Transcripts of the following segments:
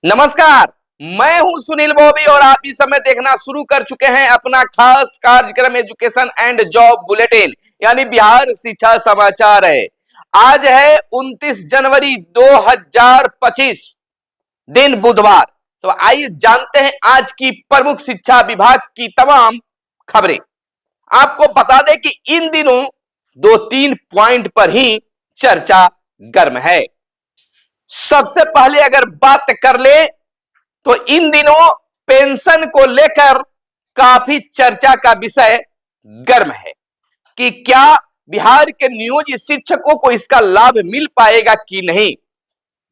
नमस्कार। मैं हूं सुनील बॉबी और आप इस समय देखना शुरू कर चुके हैं अपना खास कार्यक्रम एजुकेशन एंड जॉब बुलेटिन यानी बिहार शिक्षा समाचार है। आज है 29 जनवरी 2025 दिन बुधवार। तो आइए जानते हैं आज की प्रमुख शिक्षा विभाग की तमाम खबरें। आपको बता दें कि इन दिनों 2-3 पॉइंट पर ही चर्चा गर्म है। सबसे पहले अगर बात कर ले तो इन दिनों पेंशन को लेकर काफी चर्चा का विषय गर्म है कि क्या बिहार के नियोजित शिक्षकों को इसका लाभ मिल पाएगा कि नहीं।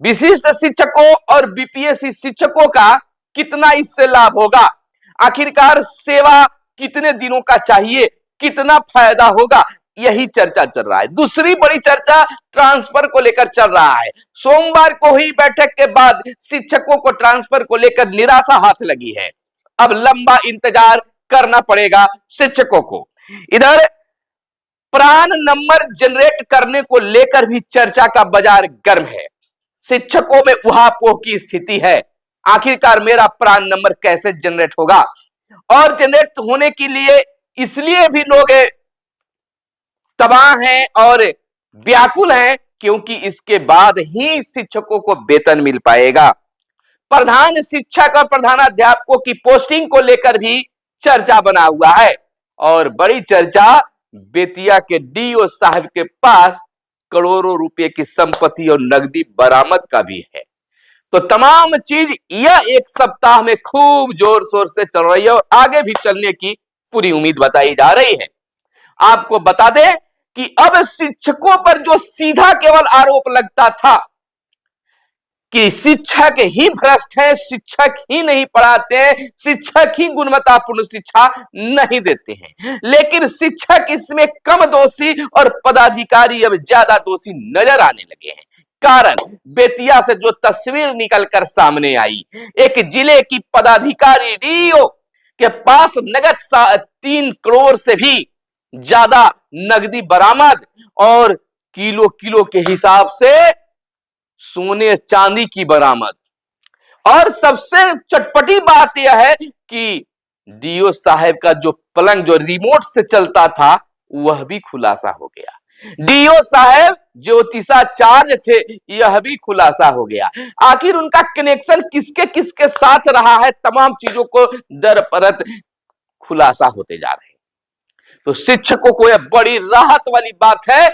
विशिष्ट शिक्षकों और बीपीएससी शिक्षकों का कितना इससे लाभ होगा, आखिरकार सेवा कितने दिनों का चाहिए, कितना फायदा होगा, यही चर्चा चल रहा है। दूसरी बड़ी चर्चा ट्रांसफर को लेकर चल रहा है। सोमवार को हुई बैठक के बाद शिक्षकों को ट्रांसफर को लेकर निराशा हाथ लगी है। अब लंबा इंतजार करना पड़ेगा शिक्षकों को। इधर प्राण नंबर जनरेट करने को लेकर भी चर्चा का बाजार गर्म है। शिक्षकों में उहापोह की स्थिति है। आखिरकार मेरा प्राण नंबर कैसे जनरेट होगा, और जनरेट होने के लिए इसलिए भी लोग तबाह हैं और व्याकुल हैं क्योंकि इसके बाद ही शिक्षकों को वेतन मिल पाएगा। प्रधान शिक्षक और प्रधानाध्यापकों की पोस्टिंग को लेकर भी चर्चा बना हुआ है और बड़ी चर्चा बेतिया के डीओ साहब के पास करोड़ों रुपए की संपत्ति और नकदी बरामद का भी है। तो तमाम चीज यह एक सप्ताह में खूब जोर शोर से चल रही है और आगे भी चलने की पूरी उम्मीद बताई जा रही है। आपको बता दें कि अब शिक्षकों पर जो सीधा केवल आरोप लगता था कि शिक्षक ही भ्रष्ट हैं, शिक्षक ही नहीं पढ़ाते हैं, शिक्षक ही गुणवत्तापूर्ण शिक्षा नहीं देते हैं, लेकिन शिक्षक इसमें कम दोषी और पदाधिकारी अब ज्यादा दोषी नजर आने लगे हैं। कारण बेतिया से जो तस्वीर निकलकर सामने आई, एक जिले की पदाधिकारी डीओ के पास नगद 3 करोड़ से भी ज्यादा नकदी बरामद और किलो किलो के हिसाब से सोने चांदी की बरामद। और सबसे चटपटी बात यह है कि डीओ साहब का जो पलंग जो रिमोट से चलता था वह भी खुलासा हो गया। डीओ साहब ज्योतिषाचार्य थे, यह भी खुलासा हो गया। आखिर उनका कनेक्शन किसके किसके साथ रहा है, तमाम चीजों को दर परत खुलासा होते जा रहे हैं। तो शिक्षकों को यह बड़ी राहत वाली बात है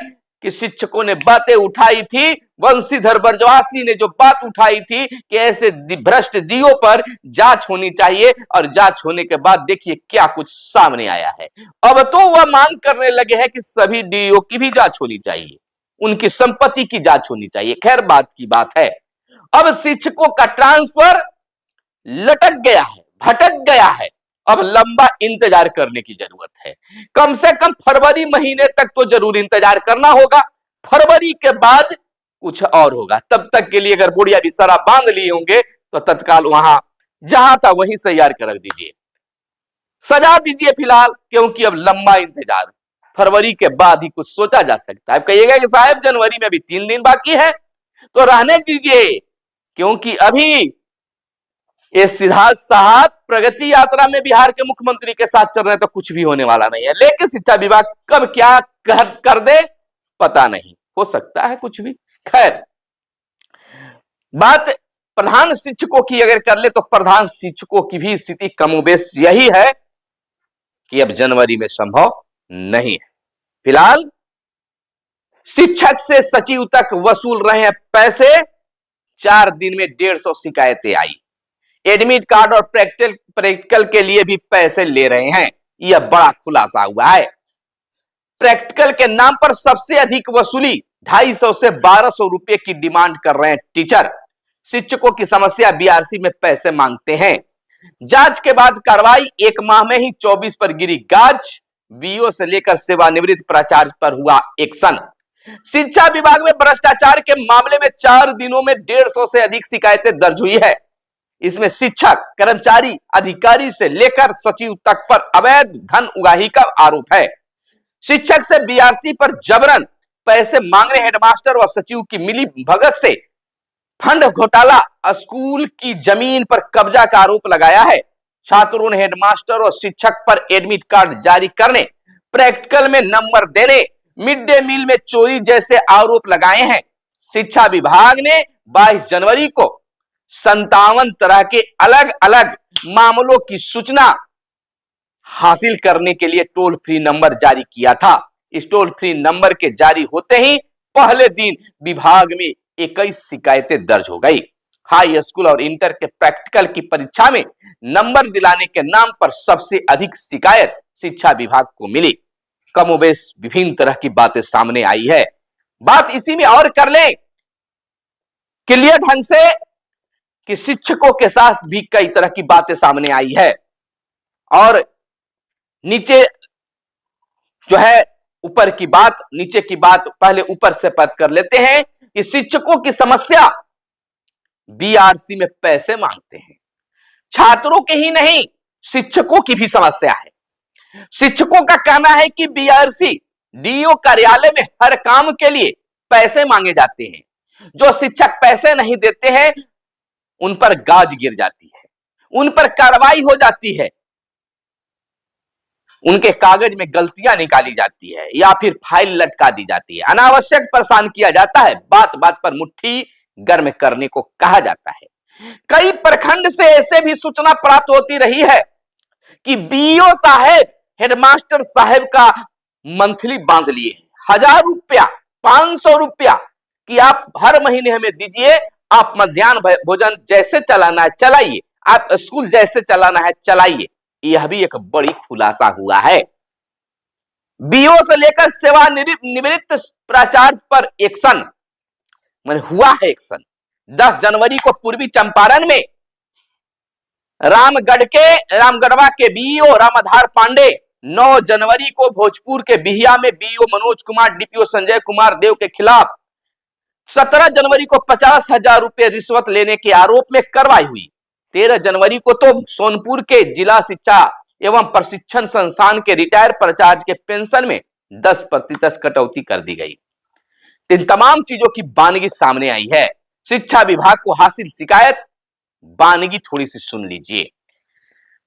कि शिक्षकों ने बातें उठाई थी, वंशीधर बरजवासी ने जो बात उठाई थी कि ऐसे भ्रष्ट डीओ पर जांच होनी चाहिए, और जांच होने के बाद देखिए क्या कुछ सामने आया है। अब तो वह मांग करने लगे हैं कि सभी डीओ की भी जांच होनी चाहिए, उनकी संपत्ति की जांच होनी चाहिए। खैर बात की बात है। अब शिक्षकों का ट्रांसफर लटक गया है, भटक गया है। अब लंबा इंतजार करने की जरूरत है। कम से कम फरवरी महीने तक तो जरूर इंतजार करना होगा। फरवरी के बाद कुछ और होगा। तब तक के लिए अगर बुढ़िया बिस्तरा बांध लिए होंगे तो तत्काल वहां जहां था वहीं से तैयार कर रख दीजिए, सजा दीजिए फिलहाल, क्योंकि अब लंबा इंतजार, फरवरी के बाद ही कुछ सोचा जा सकता है। कहिएगा कि साहब जनवरी में भी 3 दिन बाकी है, तो रहने दीजिए, क्योंकि अभी ये सिद्धार्थ साहब प्रगति यात्रा में बिहार के मुख्यमंत्री के साथ चल रहे हैं, तो कुछ भी होने वाला नहीं है। लेकिन शिक्षा विभाग कब क्या कर दे पता नहीं, हो सकता है कुछ भी। खैर बात प्रधान शिक्षकों की अगर कर ले तो प्रधान शिक्षकों की भी स्थिति कमोबेश यही है कि अब जनवरी में संभव नहीं है। फिलहाल शिक्षक से सचिव तक वसूल रहे हैं पैसे। 4 दिन में 150 शिकायतें आई। एडमिट कार्ड और प्रैक्टिकल के लिए भी पैसे ले रहे हैं, यह बड़ा खुलासा हुआ है। प्रैक्टिकल के नाम पर सबसे अधिक वसूली 250 से 1200 रुपए की डिमांड कर रहे हैं टीचर। शिक्षकों की समस्या बीआरसी में पैसे मांगते हैं। जांच के बाद कार्रवाई, 1 माह में ही 24 पर गिरी गाज। बीओ से लेकर सेवानिवृत्त प्राचार्य पर हुआ एक्शन। शिक्षा विभाग में भ्रष्टाचार के मामले में 4 दिनों में 150 से अधिक शिकायतें दर्ज हुई है। इसमें शिक्षक, कर्मचारी, अधिकारी से लेकर सचिव तक पर अवैध धन उगाही का आरोप है। शिक्षक से बीआरसी पर जबरन पैसे मांग रहे हेडमास्टर व सचिव की मिली भगत से फंड घोटाला, स्कूल की जमीन पर कब्जा का आरोप लगाया है। छात्रों ने हेडमास्टर और शिक्षक पर एडमिट कार्ड जारी करने, प्रैक्टिकल में नंबर देने, मिड डे मील में चोरी जैसे आरोप लगाए हैं। शिक्षा विभाग ने 22 जनवरी को 57 तरह के अलग अलग मामलों की सूचना हासिल करने के लिए टोल फ्री नंबर जारी किया था। इस टोल फ्री नंबर के जारी होते ही पहले दिन विभाग में 21 शिकायतें दर्ज हो गई। हाई स्कूल और इंटर के प्रैक्टिकल की परीक्षा में नंबर दिलाने के नाम पर सबसे अधिक शिकायत शिक्षा विभाग को मिली। कमोबेश विभिन्न तरह की बातें सामने आई है। बात इसी में और कर ले क्लियर ढंग से कि शिक्षकों के साथ भी कई तरह की बातें सामने आई है। और नीचे जो है ऊपर की बात, नीचे की बात पहले ऊपर से बात कर लेते हैं कि शिक्षकों की समस्या बीआरसी में पैसे मांगते हैं। छात्रों के ही नहीं, शिक्षकों की भी समस्या है। शिक्षकों का कहना है कि बीआरसी डीओ कार्यालय में हर काम के लिए पैसे मांगे जाते हैं। जो शिक्षक पैसे नहीं देते हैं उन पर गाज गिर जाती है, उन पर कार्रवाई हो जाती है, उनके कागज में गलतियां निकाली जाती है या फिर फाइल लटका दी जाती है, अनावश्यक परेशान किया जाता है, बात बात पर मुट्ठी गर्म करने को कहा जाता है। कई प्रखंड से ऐसे भी सूचना प्राप्त होती रही है कि बीओ साहब हेडमास्टर साहब का मंथली बांध लिए, 1000 रुपया, 500 रुपया कि आप हर महीने हमें दीजिए, आप मध्याह्न भोजन जैसे चलाना है चलाइए, आप स्कूल जैसे चलाना है चलाइए। यह भी एक बड़ी खुलासा हुआ है। बीओ से लेकर सेवानिवृत्त प्राचार्य पर एक्शन हुआ है। एक्शन 10 जनवरी को पूर्वी चंपारण में रामगढ़वा के बीओ रामाधार पांडे, 9 जनवरी को भोजपुर के बिहिया में बीओ मनोज कुमार, डीपीओ संजय कुमार देव के खिलाफ 17 जनवरी को 50,000 रुपए रिश्वत लेने के आरोप में कार्रवाई हुई। 13 जनवरी को तो सोनपुर के जिला शिक्षा एवं प्रशिक्षण संस्थान के रिटायर्ड प्राचार्य के पेंशन में 10% कटौती कर दी गई। इन तमाम चीजों की बानगी सामने आई है। शिक्षा विभाग को हासिल शिकायत, बानगी थोड़ी सी सुन लीजिए।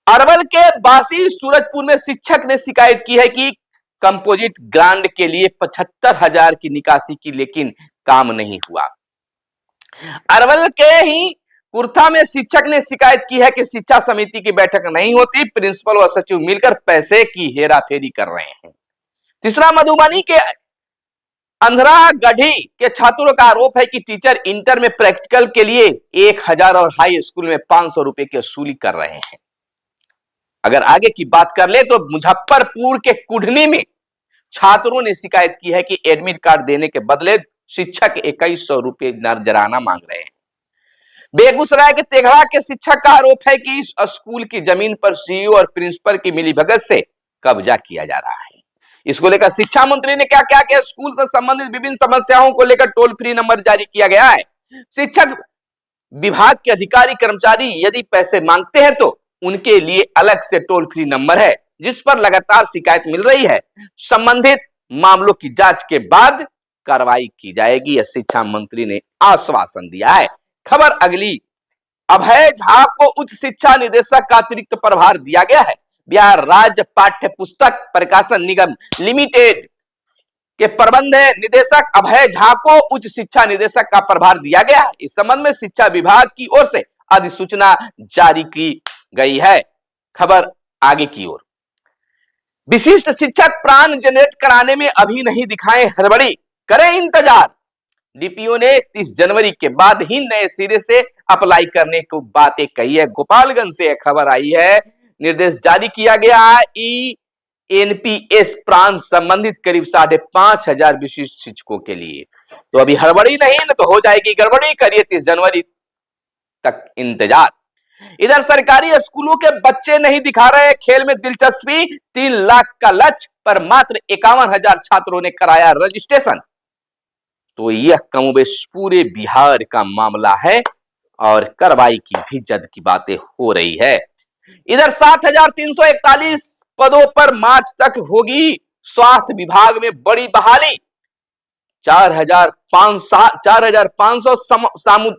अरवल के बासी सूरजपुर में शिक्षक ने शिकायत की है कि कंपोजिट ग्रांट के लिए 75,000 की निकासी की, लेकिन काम नहीं हुआ। अरवल के ही कुर्था में शिक्षक ने शिकायत की है कि शिक्षा समिति की बैठक नहीं होती, प्रिंसिपल और सचिव मिलकर पैसे की हेराफेरी कर रहे हैं। तीसरा, मधुबनी के अंधरा गढ़ी के छात्रों का आरोप है कि टीचर इंटर में प्रैक्टिकल के लिए 1000 और हाई स्कूल में 500 रुपए की वसूली कर रहे हैं। अगर आगे की बात कर ले तो मुजफ्फरपुर के कुढ़नी में छात्रों ने शिकायत की है कि एडमिट कार्ड देने के बदले शिक्षक 2100 रुपए नजराना मांग रहे हैं। बेगूसराय के तेघड़ा के शिक्षक का आरोप है कि इस स्कूल की जमीन पर सीईओ और प्रिंसिपल की मिलीभगत से कब्जा किया जा रहा है। इसको लेकर शिक्षा मंत्री ने क्या क्या किया, स्कूल से संबंधित विभिन्न समस्याओं को लेकर टोल फ्री नंबर जारी किया गया है। शिक्षक विभाग के अधिकारी कर्मचारी यदि पैसे मांगते हैं तो उनके लिए अलग से टोल फ्री नंबर है, जिस पर लगातार शिकायत मिल रही है। संबंधित मामलों की जांच के बाद कार्रवाई की जाएगी, यह शिक्षा मंत्री ने आश्वासन दिया है। खबर अगली, अभय झा को उच्च शिक्षा निदेशक का अतिरिक्त प्रभार दिया गया है। बिहार राज्य पाठ्य पुस्तक प्रकाशन निगम लिमिटेड के प्रबंध निदेशक अभय झा को उच्च शिक्षा निदेशक का प्रभार दिया गया है। इस संबंध में शिक्षा विभाग की ओर से अधिसूचना जारी की गई है। खबर आगे की ओर, विशिष्ट शिक्षक प्राण जनरेट कराने में अभी नहीं दिखाएं हड़बड़ी, करें इंतजार। डीपीओ ने 30 जनवरी के बाद ही नए सिरे से अप्लाई करने को बातें कही है। गोपालगंज से खबर आई है, निर्देश जारी किया गया है। एनपीएस प्राण संबंधित करीब 5,500 विशिष्ट शिक्षकों के लिए। तो अभी हड़बड़ी नहीं न तो हो जाएगी गड़बड़ी, करिए 30 जनवरी तक इंतजार। इधर सरकारी स्कूलों के बच्चे नहीं दिखा रहे खेल में दिलचस्पी, 3 लाख का लक्ष्य पर मात्र 51,000 छात्रों ने कराया रजिस्ट्रेशन। तो यह कमोबेश पूरे बिहार का मामला है और कार्रवाई की भी जद की बातें हो रही है। इधर 7,341 पदों पर मार्च तक होगी स्वास्थ्य विभाग में बड़ी बहाली। 4,500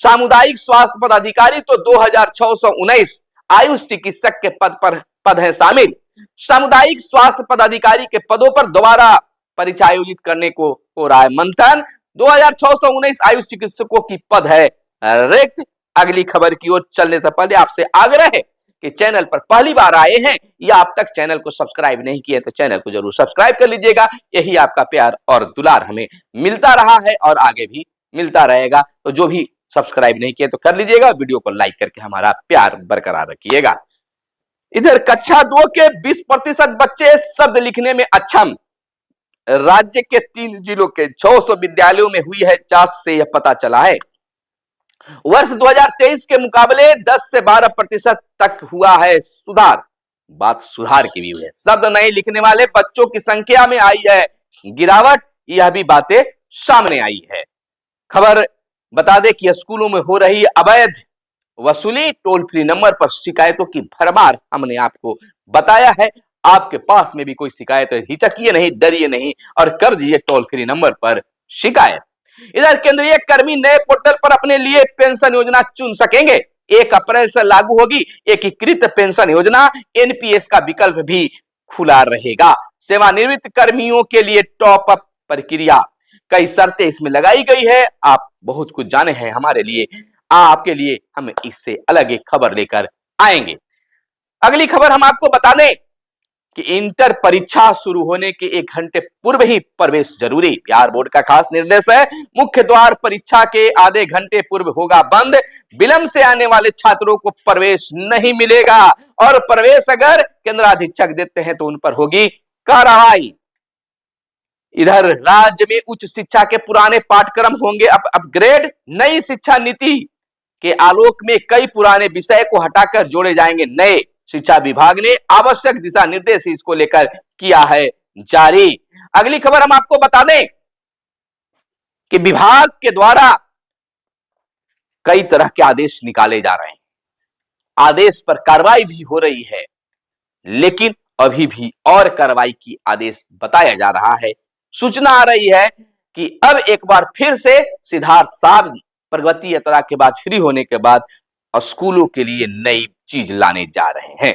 सामुदायिक स्वास्थ्य पदाधिकारी तो 2619 आयुष चिकित्सक के पद हैं शामिल। सामुदायिक स्वास्थ्य पदाधिकारी के पदों पर दोबारा परीक्षा आयोजित करने को हो रहा है मंथन। 2619 आयुष चिकित्सकों की पद है रिक्त। अगली खबर की ओर चलने से पहले आपसे आग्रह है कि चैनल पर पहली बार आए हैं या अब तक चैनल को सब्सक्राइब नहीं किया तो चैनल को जरूर सब्सक्राइब कर लीजिएगा। यही आपका प्यार और दुलार हमें मिलता रहा है और आगे भी मिलता रहेगा। तो जो भी सब्सक्राइब नहीं किया तो कर लीजिएगा, वीडियो को लाइक करके हमारा प्यार बरकरार रखिएगा। इधर कक्षा 2 के 20% बच्चे शब्द लिखने में अक्षम। राज्य के 3 जिलों के 600 विद्यालयों में हुई है जांच से यह पता चला है। वर्ष 2023 के मुकाबले 10 से 12% तक हुआ है सुधार। बात सुधार की भी हुई है। शब्द नहीं लिखने वाले बच्चों की संख्या में आई है गिरावट, यह भी बातें सामने आई है। खबर बता दें कि स्कूलों में हो रही अवैध वसूली, टोल फ्री नंबर पर शिकायतों की भरमार हमने आपको बताया है। आपके पास में भी कोई शिकायत है, हिचकिए नहीं, डरिए नहीं और कर दीजिए टोल फ्री नंबर पर शिकायत। इधर केंद्रीय कर्मी नए पोर्टल पर अपने लिए पेंशन योजना चुन सकेंगे। 1 अप्रैल से लागू होगी एकीकृत पेंशन योजना। एनपीएस का विकल्प भी खुला रहेगा। सेवानिवृत्त कर्मियों के लिए टॉप अप प्रक्रिया, कई शर्तें इसमें लगाई गई है। आप बहुत कुछ जाने हैं हमारे लिए, आपके लिए हम इससे अलग एक खबर लेकर आएंगे। अगली खबर हम आपको बता दें कि इंटर परीक्षा शुरू होने के 1 घंटे पूर्व ही प्रवेश जरूरी। बिहार बोर्ड का खास निर्देश है। मुख्य द्वार परीक्षा के आधे घंटे पूर्व होगा बंद। विलंब से आने वाले छात्रों को प्रवेश नहीं मिलेगा और प्रवेश अगर केंद्राधीक्षक देते हैं तो उन पर होगी कार्रवाई। इधर राज्य में उच्च शिक्षा के पुराने पाठ्यक्रम होंगे अपग्रेड। नई शिक्षा नीति के आलोक में कई पुराने विषय को हटाकर जोड़े जाएंगे नए। शिक्षा विभाग ने आवश्यक दिशा निर्देश इसको लेकर किया है जारी। अगली खबर हम आपको बता दें कि विभाग के द्वारा कई तरह के आदेश निकाले जा रहे हैं। आदेश पर कार्रवाई भी हो रही है, लेकिन अभी भी और कार्रवाई की आदेश बताया जा रहा है। सूचना आ रही है कि अब एक बार फिर से सिद्धार्थ साहब प्रगति यात्रा के बाद फ्री होने के बाद स्कूलों के लिए नई चीज लाने जा रहे हैं।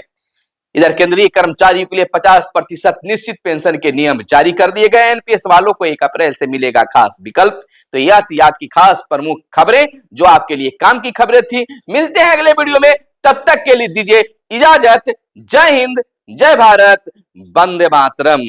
इधर केंद्रीय कर्मचारियों के लिए 50% निश्चित पेंशन के नियम जारी कर दिए गए। एनपीएस वालों को 1 अप्रैल से मिलेगा खास विकल्प। तो यह थी आज की खास प्रमुख खबरें जो आपके लिए काम की खबरें थी। मिलते हैं अगले वीडियो में, तब तक के लिए दीजिए इजाजत। जय हिंद, जय भारत, वंदे मातरम।